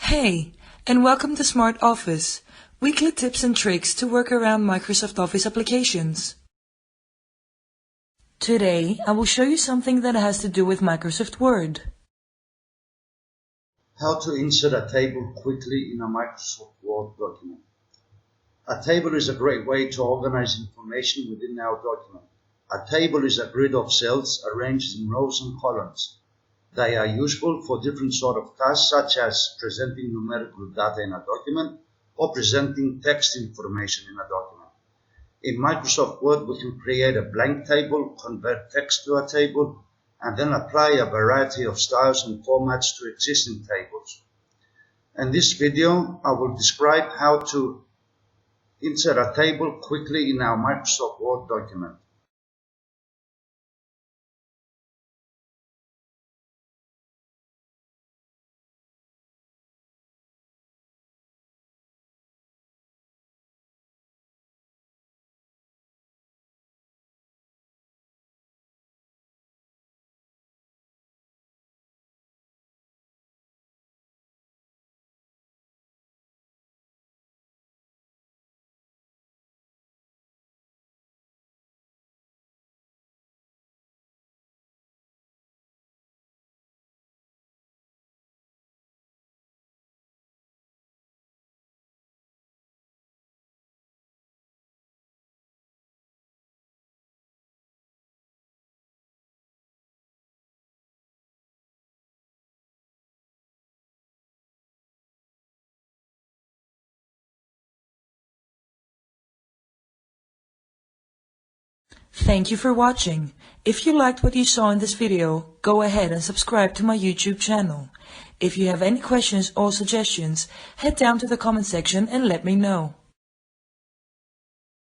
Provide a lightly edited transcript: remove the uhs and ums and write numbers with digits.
Hey, and welcome to Smart Office, weekly tips and tricks to work around Microsoft Office applications. Today, I will show you something that has to do with Microsoft Word. How to insert a table quickly in a Microsoft Word document. A table is a great way to organize information within our document. A table is a grid of cells arranged in rows and columns. They are useful for different sort of tasks such as presenting numerical data in a document or presenting text information in a document. In Microsoft Word, we can create a blank table, convert text to a table, and then apply a variety of styles and formats to existing tables. In this video, I will describe how to insert a table quickly in our Microsoft Word document. Thank you for watching. If you liked what you saw in this video, go ahead and subscribe to my YouTube channel. If you have any questions or suggestions, head down to the comment section and let me know.